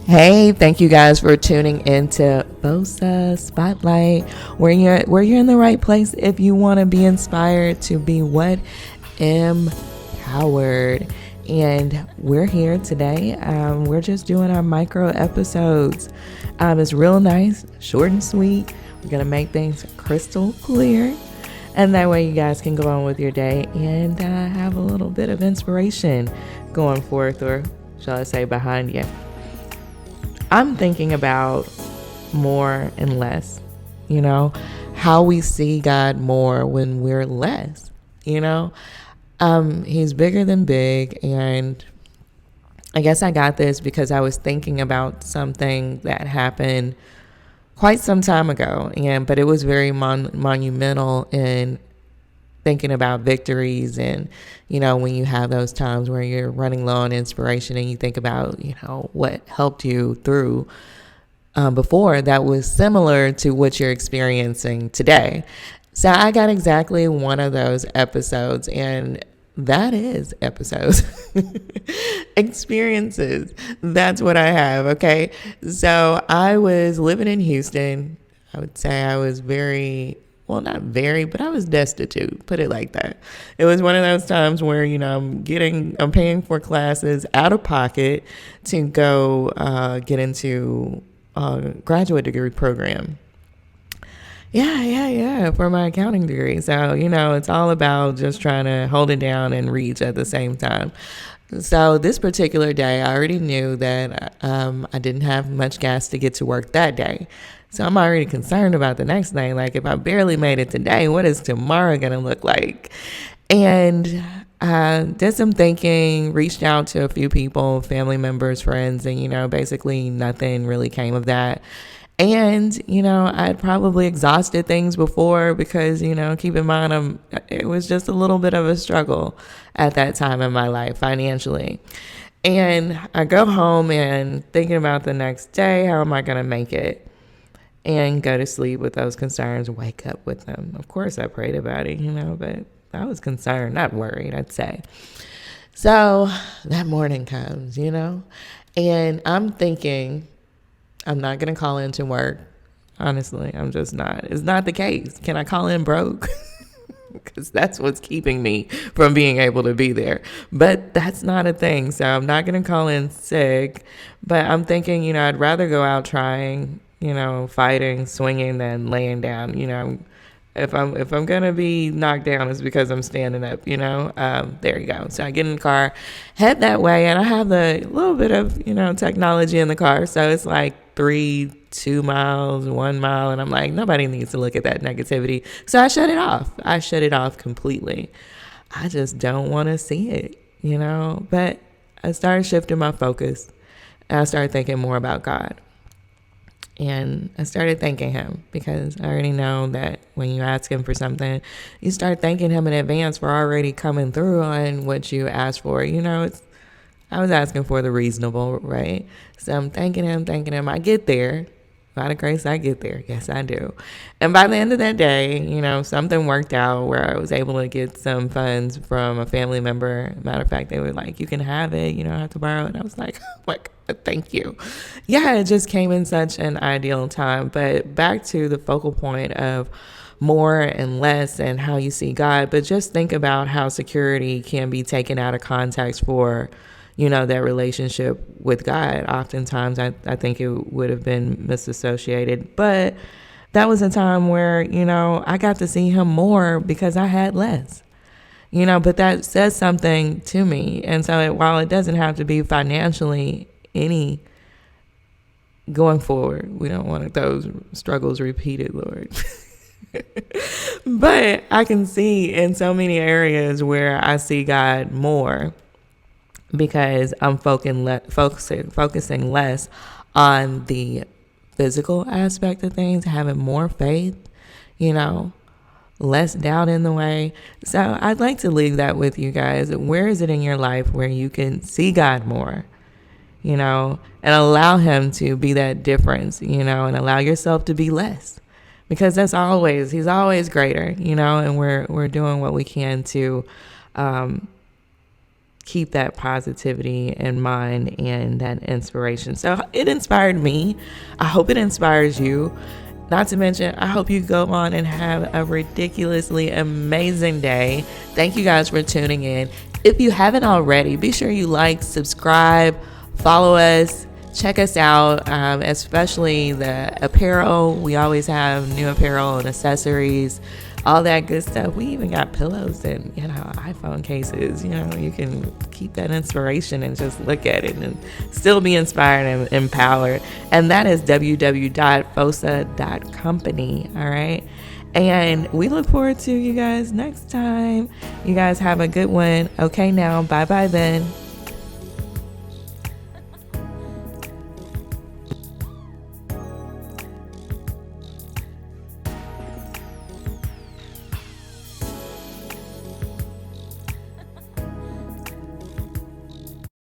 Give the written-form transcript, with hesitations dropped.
Hey, thank you guys for tuning into Bosa Spotlight, where you're in the right place if you want to be inspired to be what empowered. And we're here today. We're just doing our micro episodes. It's real nice, short and sweet. We're gonna make things crystal clear, and that way you guys can go on with your day and have a little bit of inspiration going forth, or shall I say, behind you. I'm thinking about more and less, how we see God more when we're less, He's bigger than big. And I guess I got this because I was thinking about something that happened quite some time ago, but it was very monumental in thinking about victories. And when you have those times where you're running low on inspiration and you think about what helped you through before that was similar to what you're experiencing today. So I got exactly one of those episodes, and that is episodes. Experiences. That's what I have. Okay. So I was living in Houston. I would say I was not very, but I was destitute, put it like that. It was one of those times where, I'm paying for classes out of pocket to go get into a graduate degree program. Yeah, for my accounting degree. So, it's all about just trying to hold it down and reach at the same time. So this particular day, I already knew that I didn't have much gas to get to work that day. So I'm already concerned about the next day. Like, if I barely made it today, what is tomorrow going to look like? And did some thinking, reached out to a few people, family members, friends, and, basically nothing really came of that. And, I'd probably exhausted things before because, keep in mind, it was just a little bit of a struggle at that time in my life financially. And I go home and thinking about the next day, how am I going to make it? And go to sleep with those concerns, wake up with them. Of course, I prayed about it, but I was concerned, not worried, I'd say. So that morning comes, and I'm thinking, I'm not going to call in to work. Honestly, I'm just not. It's not the case. Can I call in broke? Because that's what's keeping me from being able to be there. But that's not a thing. So I'm not going to call in sick. But I'm thinking, I'd rather go out trying, fighting, swinging than laying down. If I'm gonna be knocked down, it's because I'm standing up. There you go. So I get in the car, head that way, and I have a little bit of technology in the car. So it's like 2 miles, 1 mile, and I'm like, nobody needs to look at that negativity. So I shut it off. I shut it off completely. I just don't want to see it, But I started shifting my focus, and I started thinking more about God. And I started thanking him because I already know that when you ask him for something, you start thanking him in advance for already coming through on what you asked for. I was asking for the reasonable, right? So I'm thanking him. I get there. By the grace, I get there. Yes, I do. And by the end of that day, something worked out where I was able to get some funds from a family member. Matter of fact, they were like, you can have it. You don't have to borrow it. And I was like, oh my God, thank you. Yeah, it just came in such an ideal time. But back to the focal point of more and less and how you see God. But just think about how security can be taken out of context for that relationship with God. Oftentimes, I think it would have been misassociated. But that was a time where, I got to see him more because I had less. But that says something to me. And so while it doesn't have to be financially any going forward, we don't want those struggles repeated, Lord. But I can see in so many areas where I see God more, because I'm focusing less on the physical aspect of things, having more faith, less doubt in the way. So I'd like to leave that with you guys. Where is it in your life where you can see God more, and allow him to be that difference, and allow yourself to be less, because he's always greater, and we're doing what we can to, keep that positivity in mind and that inspiration. So it inspired me. I hope it inspires you. Not to mention, I hope you go on and have a ridiculously amazing day. Thank you guys for tuning in. If you haven't already, be sure you like, subscribe, follow us, check us out, especially the apparel. We always have new apparel and accessories, all that good stuff. We even got pillows and, iPhone cases. You can keep that inspiration and just look at it and still be inspired and empowered. And that is www.fosa.company. All right. And we look forward to you guys next time. You guys have a good one. Okay, now, bye then.